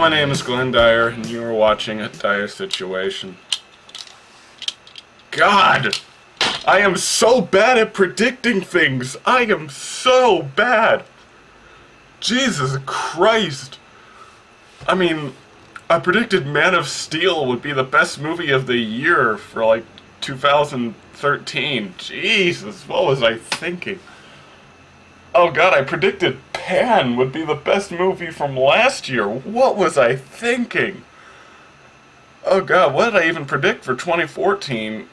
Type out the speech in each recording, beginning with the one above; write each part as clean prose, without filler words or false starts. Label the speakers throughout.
Speaker 1: my name is Glenn Dyer, and you are watching a Dyer-Situation. God! I am so bad at predicting things! I am so bad! Jesus Christ! I mean, I predicted Man of Steel would be the best movie of the year for, like, 2013. Jesus, what was I thinking? Oh god, I predicted Pan would be the best movie from last year. What was I thinking? Oh god, what did I even predict for 2014?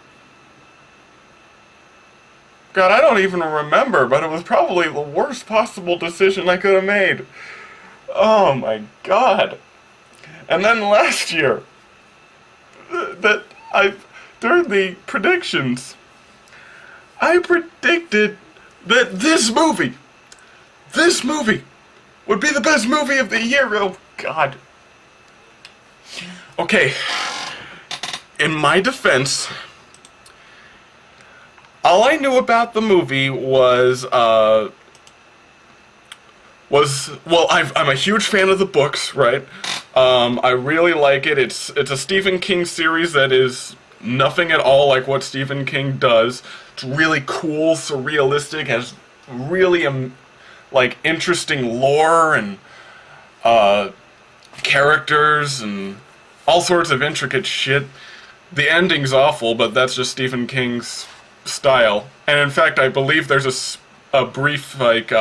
Speaker 1: God, I don't even remember, but it was probably the worst possible decision I could have made. Oh my god. And then last year, during the predictions, I predicted that this movie would be the best movie of the year. Oh god. Okay, in my defense, all I knew about the movie was well, I'm a huge fan of the books, right? I really like it. It's a Stephen King series that is nothing at all like what Stephen King does. It's really cool, surrealistic, has really like interesting lore and characters and all sorts of intricate shit. The ending's awful, but that's just Stephen King's style. And in fact, I believe there's a brief like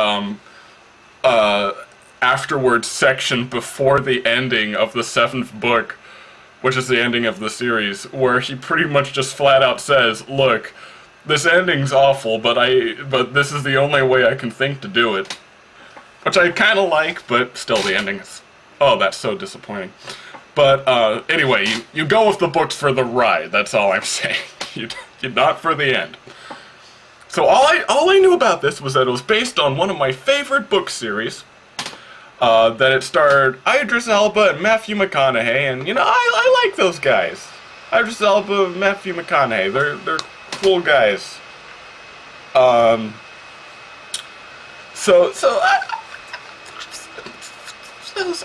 Speaker 1: afterwards section before the ending of the 7th book, which is the ending of the series, where he pretty much just flat out says, "Look, this ending's awful, but this is the only way I can think to do it." Which I kind of like, but still the ending is... oh, that's so disappointing. But, anyway, you go with the books for the ride, that's all I'm saying. You're not for the end. So all I knew about this was that it was based on one of my favorite book series, that it starred Idris Elba and Matthew McConaughey, and, you know, I like those guys. Idris Elba and Matthew McConaughey, they're cool guys. So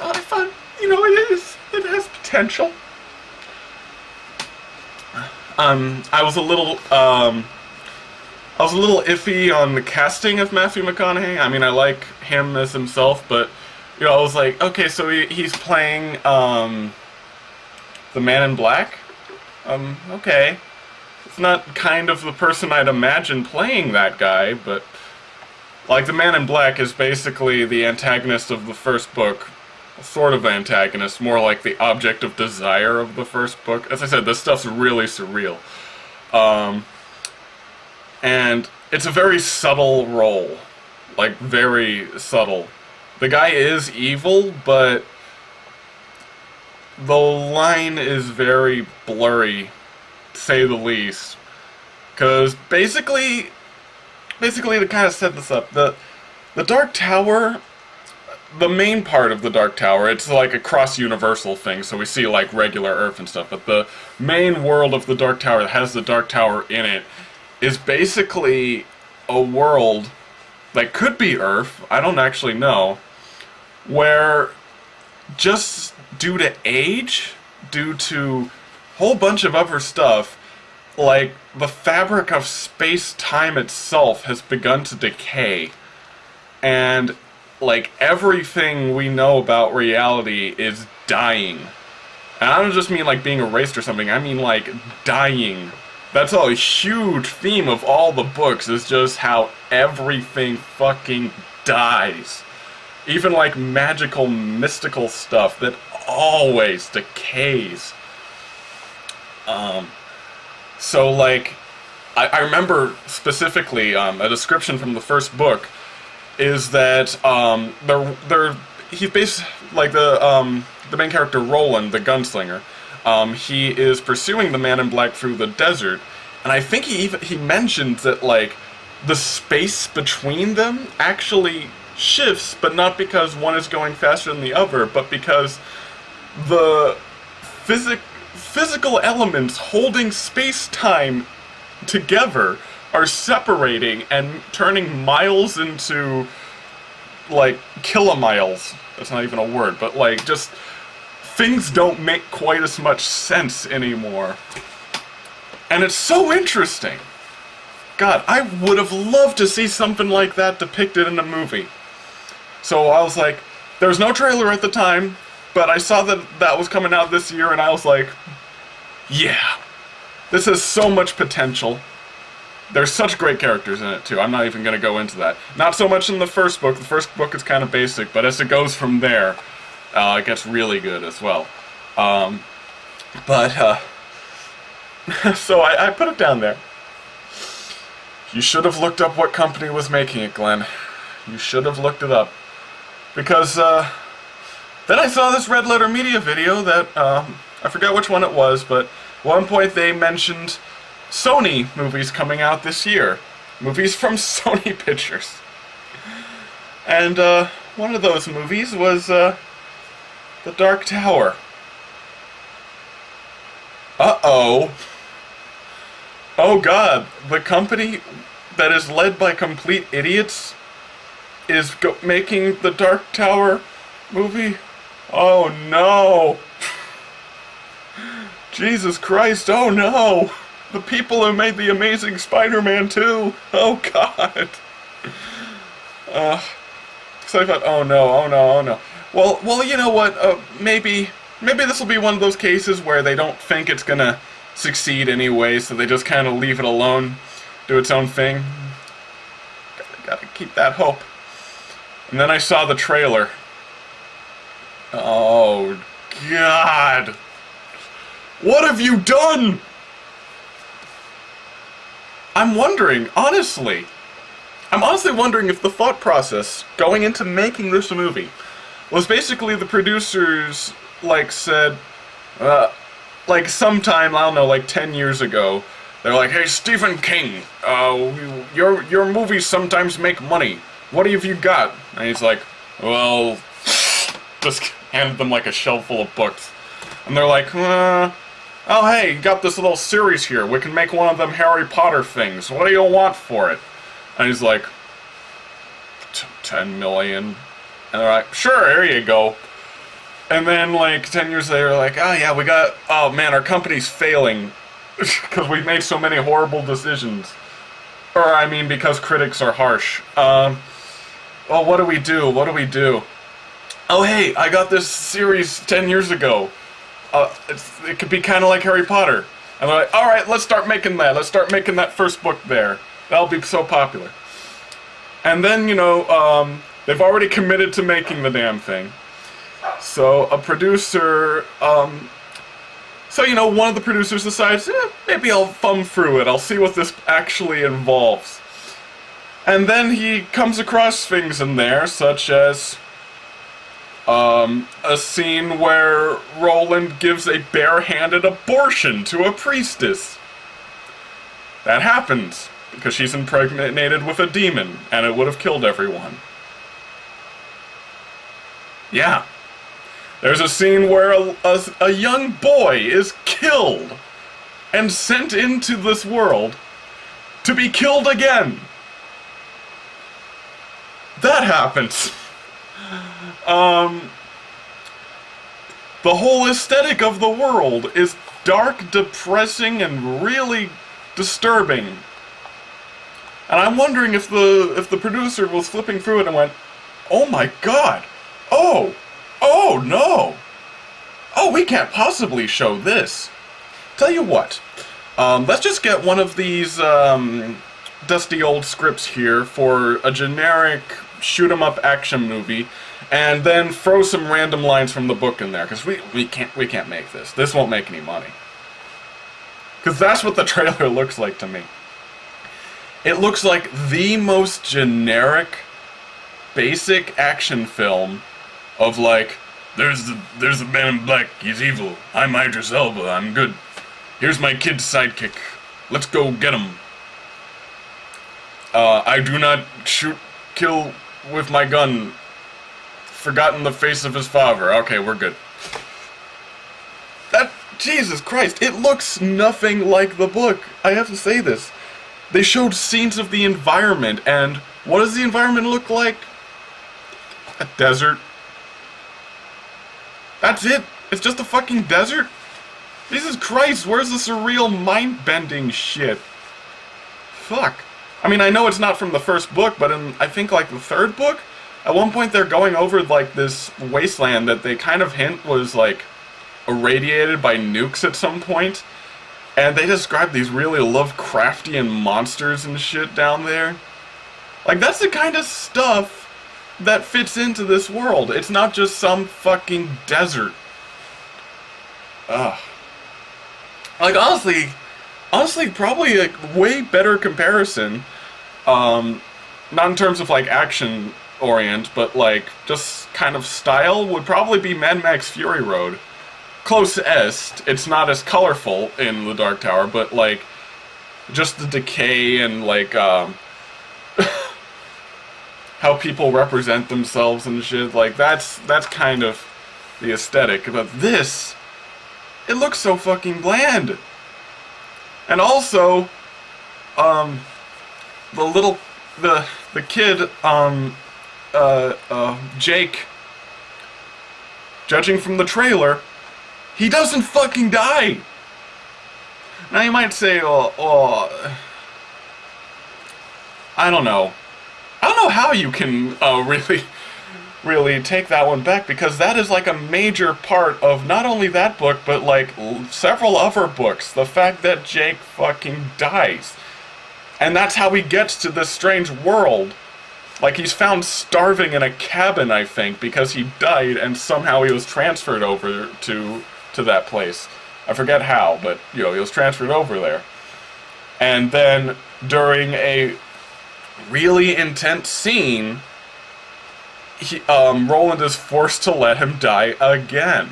Speaker 1: I thought, you know, it has potential. I was a little iffy on the casting of Matthew McConaughey. I mean, I like him as himself, but, you know, I was like, okay, so he's playing, the Man in Black? Okay. It's not kind of the person I'd imagine playing that guy, but, like, the Man in Black is basically the antagonist of the first book. Sort of antagonist, more like the object of desire of the first book. As I said, this stuff's really surreal. And it's a very subtle role. Like, very subtle. The guy is evil, but the line is very blurry, to say the least. Because basically to kind of set this up, the Dark Tower... the main part of the Dark Tower, it's like a cross-universal thing, so we see like regular Earth and stuff, but the main world of the Dark Tower that has the Dark Tower in it is basically a world that could be Earth, I don't actually know, where just due to age, due to a whole bunch of other stuff, like the fabric of space-time itself has begun to decay, and like, everything we know about reality is dying. And I don't just mean, like, being erased or something, I mean, like, dying. That's a huge theme of all the books, is just how everything fucking dies. Even, like, magical, mystical stuff that always decays. So, like, I remember specifically a description from the first book, is that he's basically like the main character Roland, the gunslinger. He is pursuing the Man in Black through the desert, and I think he mentions that like the space between them actually shifts, but not because one is going faster than the other, but because the physical elements holding space-time together are separating and turning miles into, like, kilomiles. That's not even a word, but, like, just things don't make quite as much sense anymore. And it's so interesting. God, I would have loved to see something like that depicted in a movie. So I was like, there was no trailer at the time, but I saw that that was coming out this year, and I was like, yeah, this has so much potential. There's such great characters in it, too. I'm not even going to go into that. Not so much in the first book. The first book is kind of basic, but as it goes from there, it gets really good as well. So I put it down there. You should have looked up what company was making it, Glenn. You should have looked it up. Because, then I saw this Red Letter Media video that, I forgot which one it was, but at one point they mentioned Sony movies coming out this year. Movies from Sony Pictures. And, one of those movies was, The Dark Tower. Uh-oh. Oh god, the company that is led by complete idiots is making the Dark Tower movie? Oh no! Jesus Christ, oh no! The people who made the Amazing Spider-Man 2! Oh god! So I thought, oh no, oh no, oh no. Well, you know what, maybe this will be one of those cases where they don't think it's gonna succeed anyway, so they just kind of leave it alone, do its own thing. Gotta keep that hope. And then I saw the trailer. Oh, God! What have you done? I'm honestly wondering if the thought process going into making this movie was basically the producers, like, said, like, sometime, I don't know, like 10 years ago, they're like, hey, Stephen King, your movies sometimes make money. What have you got? And he's like, well, just handed them like a shelf full of books. And they're like, oh, hey, you got this little series here. We can make one of them Harry Potter things. What do you want for it? And he's like, 10 million. And they're like, sure, here you go. And then, like, 10 years later, like, oh yeah, oh man, our company's failing. Because we've made so many horrible decisions. Or, I mean, because critics are harsh. Well, what do we do? What do we do? Oh hey, I got this series 10 years ago. It could be kind of like Harry Potter. And they're like, alright, let's start making that. Let's start making that first book there. That'll be so popular. And then, you know, they've already committed to making the damn thing. So, a producer, so, you know, one of the producers decides, maybe I'll thumb through it, I'll see what this actually involves. And then he comes across things in there, such as, a scene where Roland gives a barehanded abortion to a priestess. That happens, because she's impregnated with a demon, and it would have killed everyone. Yeah. There's a scene where a young boy is killed and sent into this world to be killed again. That happens. The whole aesthetic of the world is dark, depressing, and really disturbing. And I'm wondering if the producer was flipping through it and went, oh my god! Oh no! Oh, we can't possibly show this. Tell you what, let's just get one of these dusty old scripts here for a generic shoot-'em-up action movie, and then throw some random lines from the book in there, because we can't make this. This won't make any money. Because that's what the trailer looks like to me. It looks like the most generic, basic action film of like, there's the man in black, he's evil, I'm Idris Elba, I'm good. Here's my kid's sidekick, let's go get him. I do not kill with my gun, forgotten the face of his father, okay, we're good. Jesus Christ, it looks nothing like the book, I have to say this. They showed scenes of the environment, and what does the environment look like? A desert. That's it. It's just a fucking desert? Jesus Christ, where's the surreal mind-bending shit? Fuck. I mean, I know it's not from the first book, but in, I think, like, the third book, at one point they're going over, like, this wasteland that they kind of hint was, like, irradiated by nukes at some point. And they describe these really Lovecraftian monsters and shit down there. Like, that's the kind of stuff that fits into this world. It's not just some fucking desert. Ugh. Like, honestly, probably a way better comparison, not in terms of, like, action orient, but, like, just kind of style, would probably be Mad Max Fury Road. Closest. It's not as colorful in the Dark Tower, but, like, just the decay and, like, how people represent themselves and shit, like, that's kind of the aesthetic. But this, it looks so fucking bland. And also, the kid, Jake, judging from the trailer, he doesn't fucking die! Now you might say, I don't know. I don't know how you can, really take that one back, because that is like a major part of not only that book, but like several other books. The fact that Jake fucking dies. And that's how he gets to this strange world. Like, he's found starving in a cabin, I think, because he died and somehow he was transferred over to that place. I forget how, but, you know, he was transferred over there. And then, during a really intense scene, Roland is forced to let him die again.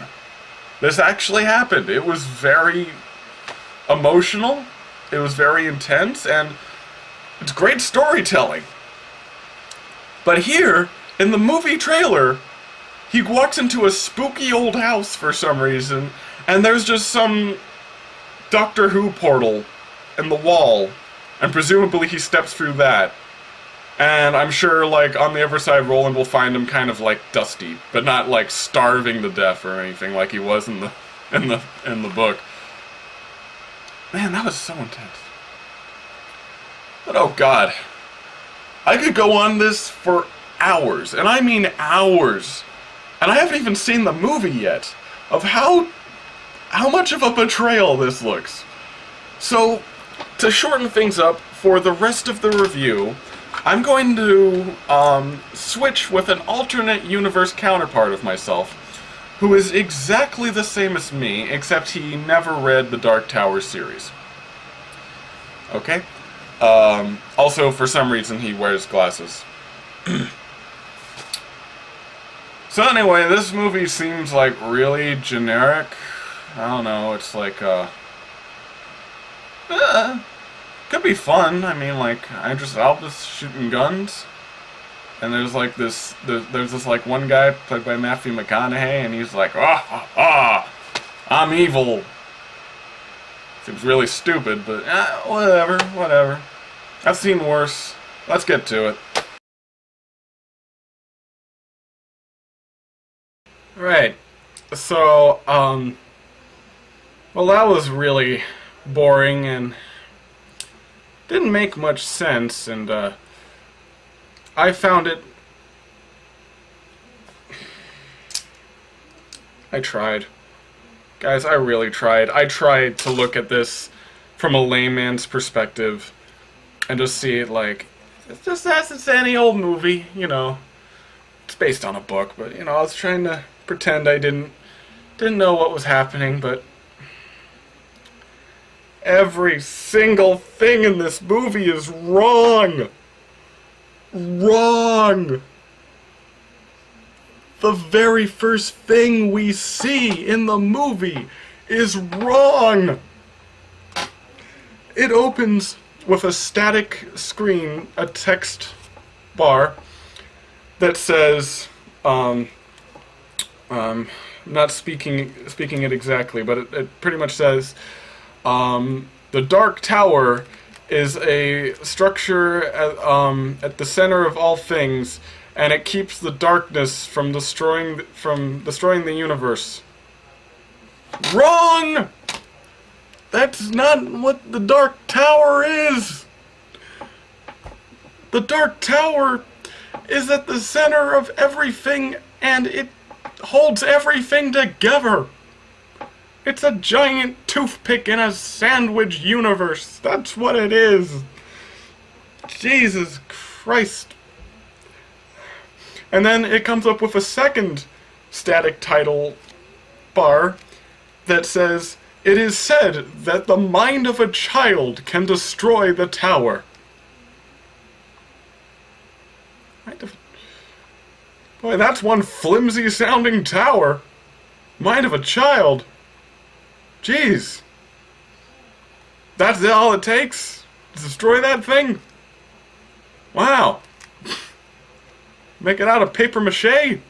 Speaker 1: This actually happened. It was very emotional, it was very intense, and it's great storytelling. But here, in the movie trailer, he walks into a spooky old house for some reason, and there's just some Doctor Who portal in the wall, and presumably he steps through that. And I'm sure, like, on the other side, Roland will find him kind of, like, dusty, but not, like, starving to death or anything like he was in the book. Man, that was so intense. But, oh god. I could go on this for hours, and I mean hours. And I haven't even seen the movie yet, of how much of a betrayal this looks. So, to shorten things up, for the rest of the review, I'm going to switch with an alternate universe counterpart of myself, who is exactly the same as me, except he never read the Dark Tower series. Okay? Also, for some reason, he wears glasses. So anyway, this movie seems like really generic. I don't know, it's like, could be fun. I mean, like, Idris Elba's shooting guns, and there's like there's this like one guy played by Matthew McConaughey, and he's like, I'm evil. Seems really stupid, but whatever. I've seen worse. Let's get to it. Right. So, well, that was really boring and didn't make much sense, and I found it... I tried. Guys, I really tried. I tried to look at this from a layman's perspective and just see it like, it's just as it's any old movie, you know. It's based on a book, but, you know, I was trying to pretend I didn't know what was happening, but every single thing in this movie is wrong. Wrong. The very first thing we see in the movie is wrong. It opens with a static screen, a text bar that says, not speaking it exactly, but it pretty much says, the Dark Tower is a structure at the center of all things, and it keeps the darkness from destroying the universe. Wrong! That's not what the Dark Tower is! The Dark Tower is at the center of everything, and it holds everything together. It's a giant toothpick in a sandwich universe. That's what it is. Jesus Christ. And then it comes up with a second static title bar that says, "It is said that the mind of a child can destroy the tower." Boy, that's one flimsy sounding tower. Mind of a child. Jeez. That's all it takes to destroy that thing? Wow. Make it out of paper mache?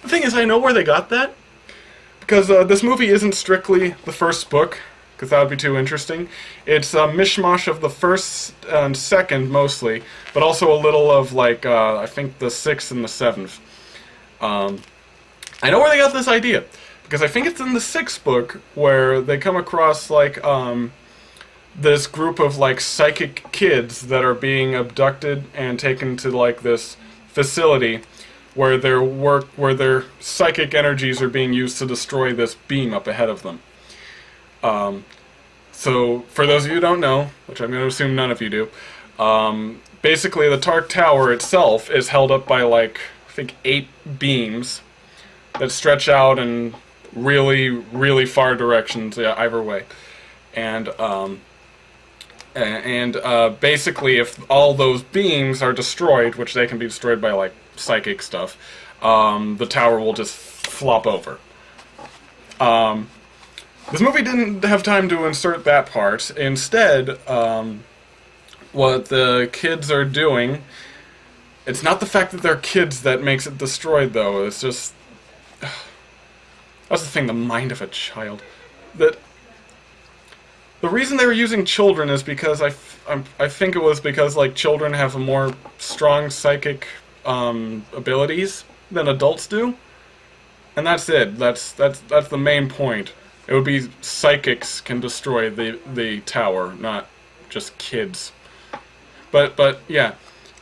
Speaker 1: The thing is, I know where they got that. Because this movie isn't strictly the first book, because that would be too interesting. It's a mishmash of the first and second, mostly, but also a little of, like, I think the sixth and the seventh. I know where they got this idea, because I think it's in the sixth book, where they come across, like, this group of, like, psychic kids that are being abducted and taken to, like, this facility where their psychic energies are being used to destroy this beam up ahead of them. So, for those of you who don't know, which I'm going to assume none of you do, basically the Dark Tower itself is held up by, like, I think 8 beams that stretch out in really, really far directions, yeah, either way. And basically, if all those beams are destroyed, which they can be destroyed by, like, psychic stuff, the tower will just flop over. This movie didn't have time to insert that part. Instead, what the kids are doing, it's not the fact that they're kids that makes it destroyed, though. It's just... That's the thing, the mind of a child. That... The reason they were using children is because I think it was because, like, children have a more strong psychic abilities than adults do, and that's it. That's the main point. It would be psychics can destroy the tower, not just kids. But yeah.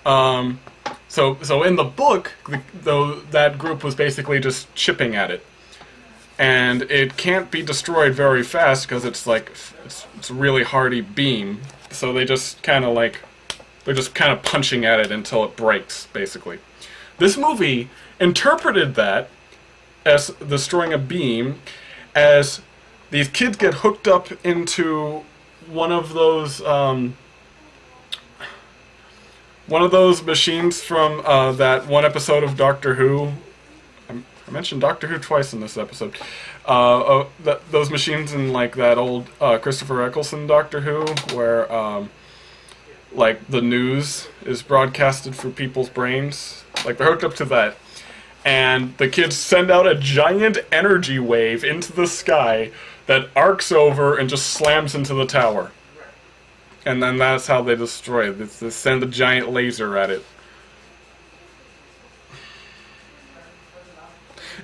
Speaker 1: So in the book, though, that group was basically just chipping at it. And it can't be destroyed very fast because it's like it's a really hardy beam. So they just kind of like they're just kind of punching at it until it breaks, basically. This movie interpreted that as destroying a beam as these kids get hooked up into one of those machines from that one episode of Doctor Who. I mentioned Doctor Who twice in this episode. Those machines in, like, that old Christopher Eccleston Doctor Who, where like the news is broadcasted through people's brains. Like, they're hooked up to that, and the kids send out a giant energy wave into the sky that arcs over and just slams into the tower. And then that's how they destroy it. They send a giant laser at it.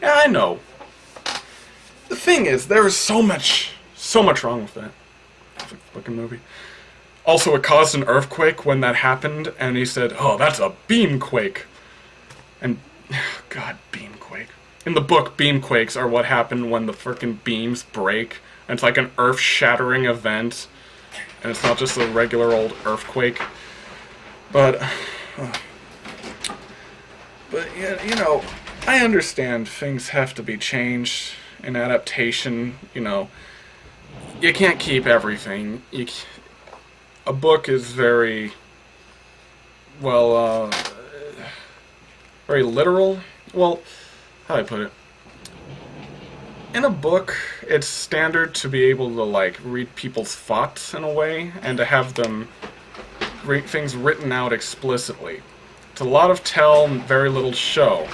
Speaker 1: Yeah, I know. The thing is, there is so much wrong with that fucking movie. Also, it caused an earthquake when that happened, and he said, "Oh, that's a beamquake." And, God, beamquake. In the book, beamquakes are what happen when the frickin' beams break, and it's like an earth-shattering event, and it's not just a regular old earthquake. But yeah, you know, I understand things have to be changed in adaptation, you know. You can't keep everything. A book is very, well, very literal. Well, how do I put it? In a book, it's standard to be able to, like, read people's thoughts in a way, and to have them things written out explicitly. It's a lot of tell and very little show.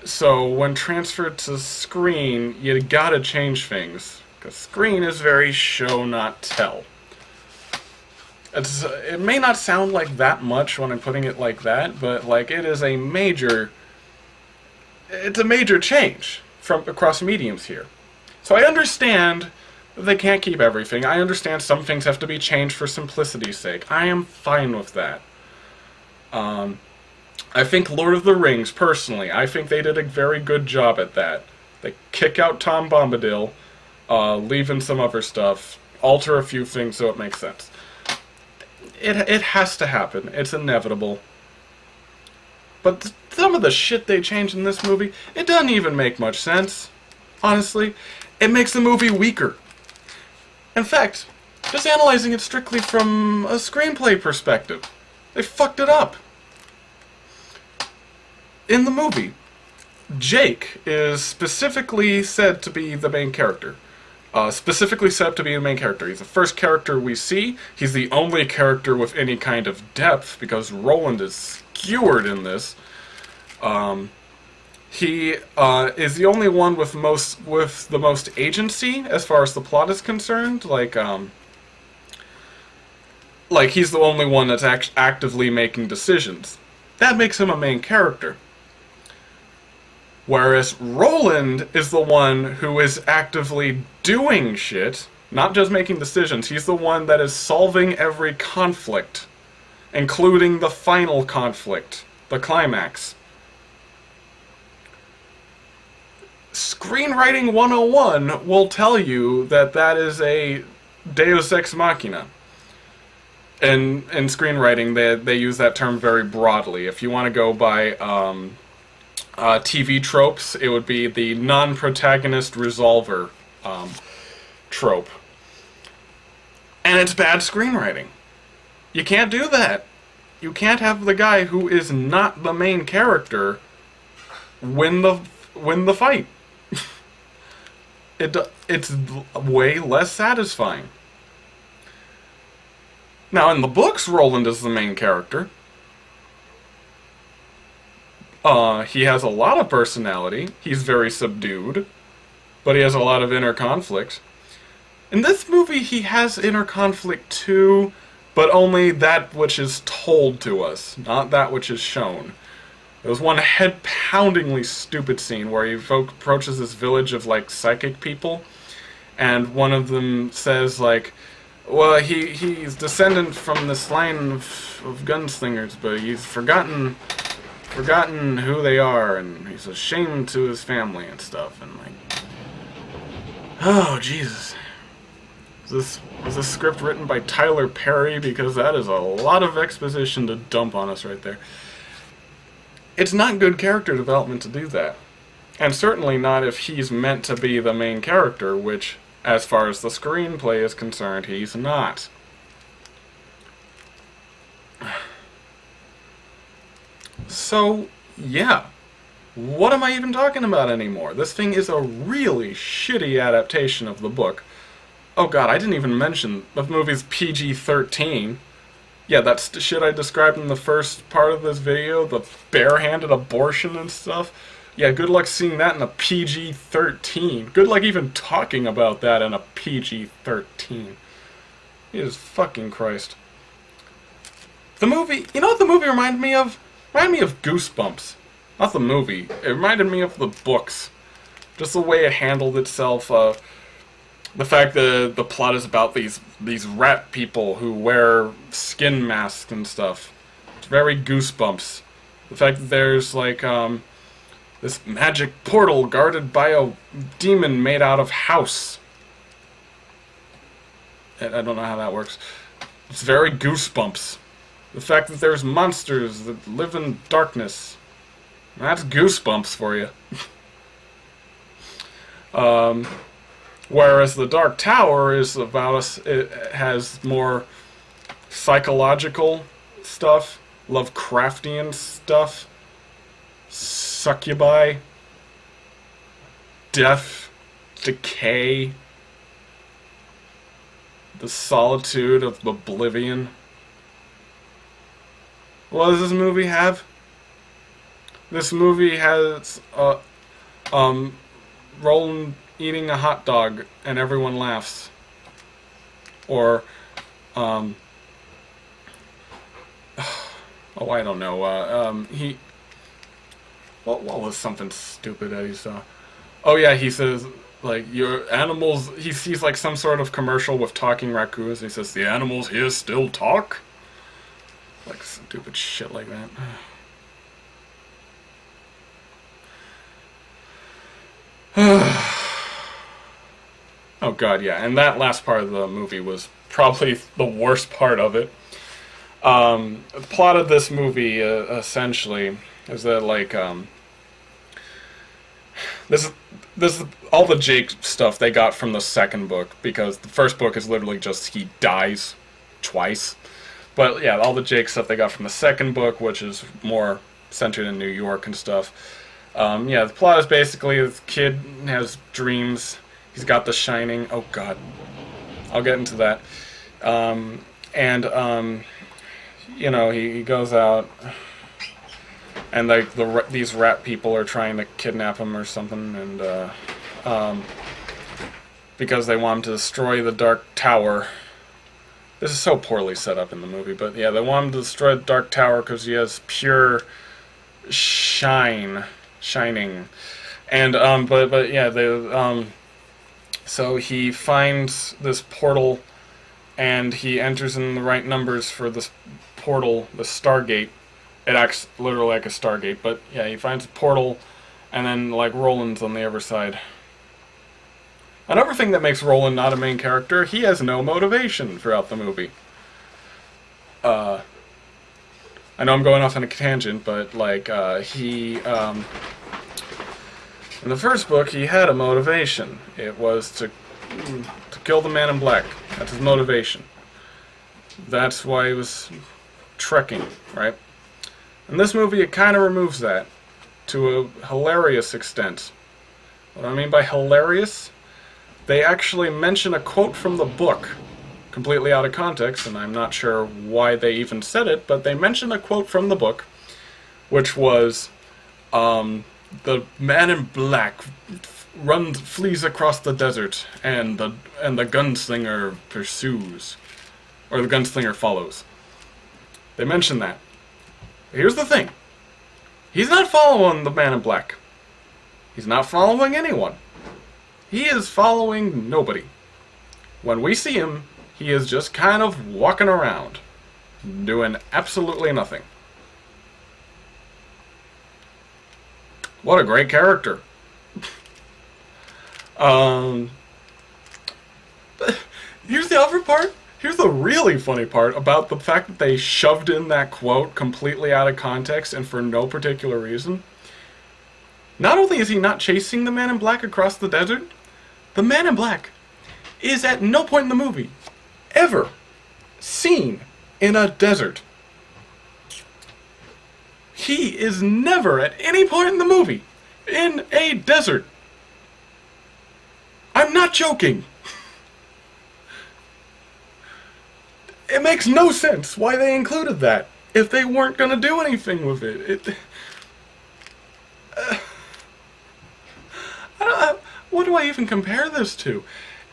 Speaker 1: So when transferred to screen, you gotta change things, because screen is very show, not tell. It may not sound like that much when I'm putting it like that, but, like, it's a major change from across mediums here. So I understand they can't keep everything. I understand some things have to be changed for simplicity's sake. I am fine with that. I think Lord of the Rings, personally, I think they did a very good job at that. They kick out Tom Bombadil, leave in some other stuff, alter a few things so it makes sense. It has to happen. It's inevitable. But some of the shit they changed in this movie, it doesn't even make much sense. Honestly, it makes the movie weaker. In fact, just analyzing it strictly from a screenplay perspective, they fucked it up. In the movie, Jake is specifically said to be the main character. He's the first character we see. He's the only character with any kind of depth, because Roland is skewered in this. He is the only one with the most agency as far as the plot is concerned. Like he's the only one that's actively making decisions. That makes him a main character. Whereas Roland is the one who is actively doing shit, not just making decisions. He's the one that is solving every conflict, including the final conflict, the climax. Screenwriting 101 will tell you that that is a deus ex machina. In screenwriting, they use that term very broadly. If you want to go by TV tropes, it would be the non-protagonist resolver trope. And it's bad screenwriting. You can't do that. You can't have the guy who is not the main character win the fight. It's way less satisfying. Now, in the books, Roland is the main character. He has a lot of personality. He's very subdued. But he has a lot of inner conflict. In this movie, he has inner conflict too, but only that which is told to us, not that which is shown. There was one head-poundingly stupid scene where he approaches this village of, like, psychic people, and one of them says, like, well, he's descendant from this line of gunslingers, but he's forgotten who they are, and he's ashamed to his family and stuff, and, like, oh, Jesus. Was this script written by Tyler Perry? Because that is a lot of exposition to dump on us right there. It's not good character development to do that. And certainly not if he's meant to be the main character, which, as far as the screenplay is concerned, he's not. So, yeah. What am I even talking about anymore? This thing is a really shitty adaptation of the book. Oh god, I didn't even mention the movie's PG-13. Yeah, that's the shit I described in the first part of this video, the barehanded abortion and stuff. Yeah, good luck seeing that in a PG-13. Good luck even talking about that in a PG-13. Jesus fucking Christ. The movie, you know what the movie reminded me of? Reminded me of Goosebumps. Not the movie. It reminded me of the books. Just the way it handled itself. The fact that the plot is about these rat people who wear skin masks and stuff. It's very Goosebumps. The fact that there's like this magic portal guarded by a demon made out of house. I don't know how that works. It's very Goosebumps. The fact that there's monsters that live in darkness. That's Goosebumps for you. Whereas the Dark Tower is about us. It has more psychological stuff, Lovecraftian stuff, succubi, death, decay, the solitude of oblivion. What does this movie have? This movie has Roland eating a hot dog and everyone laughs. Or oh, I don't know. What was something stupid that he saw? Oh yeah, he says like your animals. He sees like some sort of commercial with talking raccoons. And he says the animals here still talk. Like stupid shit like that. Oh god, yeah. And that last part of the movie was probably the worst part of it. The plot of this movie essentially is that like this is all the Jake stuff they got from the second book, because the first book is literally just he dies twice. But yeah, all the Jake stuff they got from the second book, which is more centered in New York and stuff. Yeah, the plot is basically this kid has dreams. He's got the Shining. Oh god, I'll get into that. And you know, he goes out, and like these rat people are trying to kidnap him or something, and because they want him to destroy the Dark Tower. This is so poorly set up in the movie, but yeah, they want him to destroy the Dark Tower because he has pure shining, and but yeah, they so he finds this portal, and he enters in the right numbers for this portal, the Stargate. It acts literally like a Stargate, but yeah, he finds a portal, and then like Roland's on the other side. Another thing that makes Roland not a main character, he has no motivation throughout the movie. I know I'm going off on a tangent, but like he in the first book he had a motivation. It was to kill the Man in Black. That's his motivation. That's why he was trekking, right? In this movie, it kind of removes that to a hilarious extent. What I mean by hilarious? They actually mention a quote from the book, completely out of context, and I'm not sure why they even said it, but they mention a quote from the book, which was, the Man in Black flees across the desert, and the gunslinger pursues, or the gunslinger follows. They mention that. Here's the thing. He's not following the Man in Black. He's not following anyone. He is following nobody. When we see him, he is just kind of walking around, doing absolutely nothing. What a great character. Here's the other part. Here's the really funny part about the fact that they shoved in that quote completely out of context and for no particular reason. Not only is he not chasing the Man in Black across the desert, the Man in Black is at no point in the movie ever seen in a desert. He is never at any point in the movie in a desert. I'm not joking. It makes no sense why they included that if they weren't going to do anything with it. What do I even compare this to?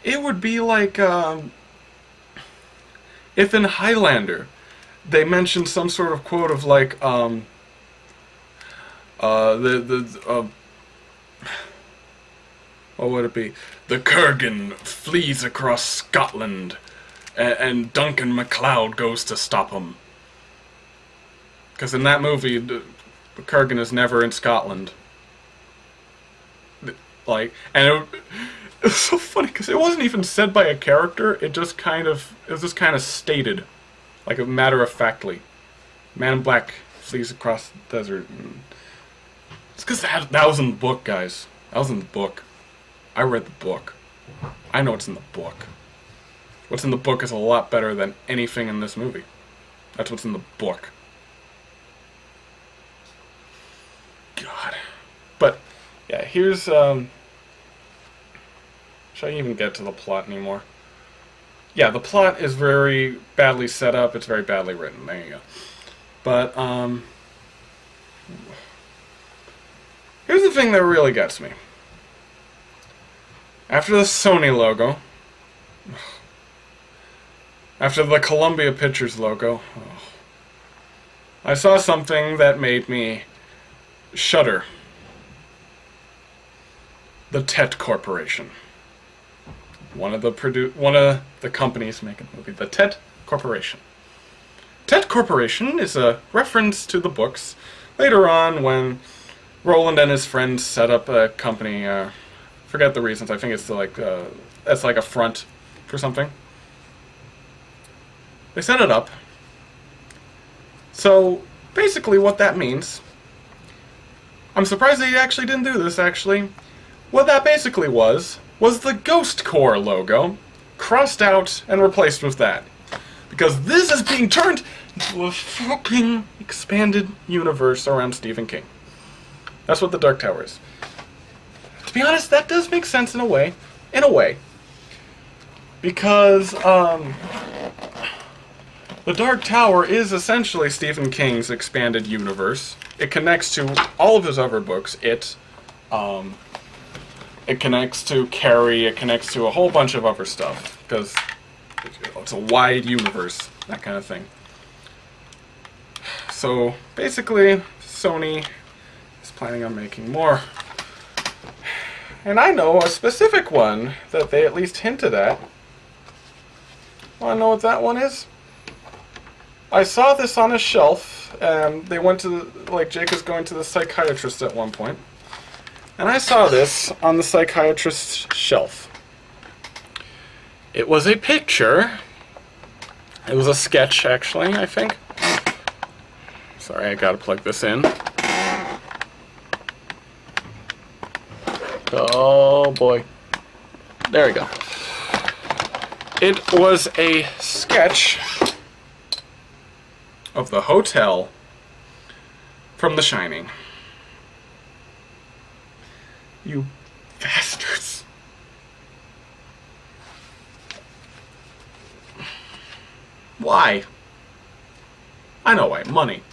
Speaker 1: It would be like if in Highlander they mentioned some sort of quote of like what would it be? The Kurgan flees across Scotland, and Duncan MacLeod goes to stop him. Because in that movie, the Kurgan is never in Scotland. Like, and it was so funny because it wasn't even said by a character. It was just kind of stated, like a matter of factly. Man in Black flees across the desert. And it's because that was in the book, guys. That was in the book. I read the book. I know what's in the book. What's in the book is a lot better than anything in this movie. That's what's in the book. God. But yeah, here's should I even get to the plot anymore? Yeah, the plot is very badly set up, it's very badly written, there you go. But here's the thing that really gets me. After the Sony logo, after the Columbia Pictures logo, I saw something that made me shudder. the Tet Corporation. One of the companies making the movie, the Tet Corporation. Tet Corporation is a reference to the books later on when Roland and his friends set up a company. Forget the reasons. I think it's it's like a front for something. They set it up. So basically, what that means. I'm surprised they actually didn't do this. Actually, what that basically was the Ghost Corps logo crossed out and replaced with that. Because this is being turned into a fucking expanded universe around Stephen King. That's what the Dark Tower is. To be honest, that does make sense in a way. In a way. Because, the Dark Tower is essentially Stephen King's expanded universe. It connects to all of his other books. It connects to Carrie, it connects to a whole bunch of other stuff. Because it's a wide universe, that kind of thing. So, basically, Sony is planning on making more. And I know a specific one that they at least hinted at. Wanna know what that one is? I saw this on a shelf, and they went to, Jake is going to the psychiatrist at one point. And I saw this on the psychiatrist's shelf. It was a picture. It was a sketch, actually, I think. Sorry, I gotta plug this in. Oh boy. There we go. It was a sketch of the hotel from The Shining. You bastards. Why? I know why. Money.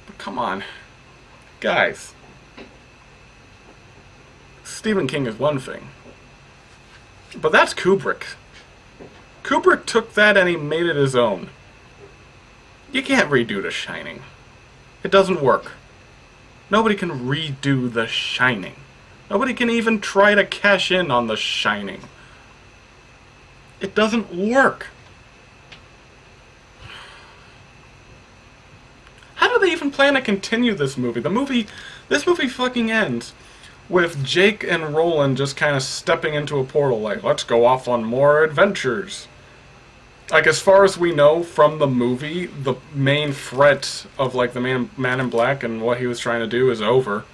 Speaker 1: But come on. Guys. Stephen King is one thing. But that's Kubrick. Kubrick took that and he made it his own. You can't redo The Shining. It doesn't work. Nobody can redo The Shining. Nobody can even try to cash in on The Shining. It doesn't work. How do they even plan to continue this movie? This movie fucking ends with Jake and Roland just kind of stepping into a portal like, let's go off on more adventures. Like, as far as we know from the movie, the main threat of, the man in black and what he was trying to do is over.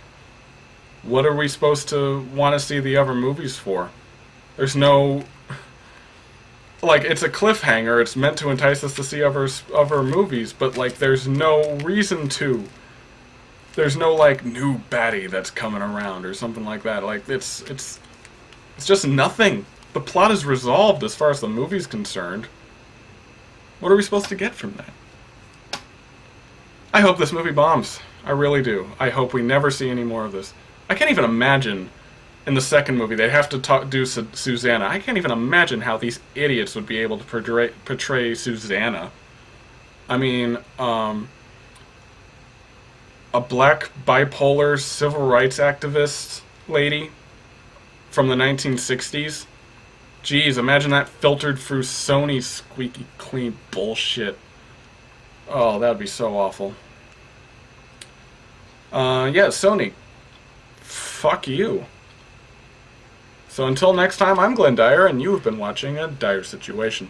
Speaker 1: What are we supposed to want to see the other movies for? There's no... it's a cliffhanger. It's meant to entice us to see other movies, but, there's no reason to. There's no, new baddie that's coming around or something like that. It's just nothing. The plot is resolved as far as the movie's concerned. What are we supposed to get from that? I hope this movie bombs. I really do. I hope we never see any more of this. I can't even imagine in the second movie they have to do Susanna. I can't even imagine how these idiots would be able to portray Susanna. I mean, a black bipolar civil rights activist lady from the 1960s. Jeez, imagine that filtered through Sony's squeaky clean bullshit. Oh, that would be so awful. Yeah, Sony. Fuck you. So until next time, I'm Glenn Dyer, and you have been watching a Dyer-Situation.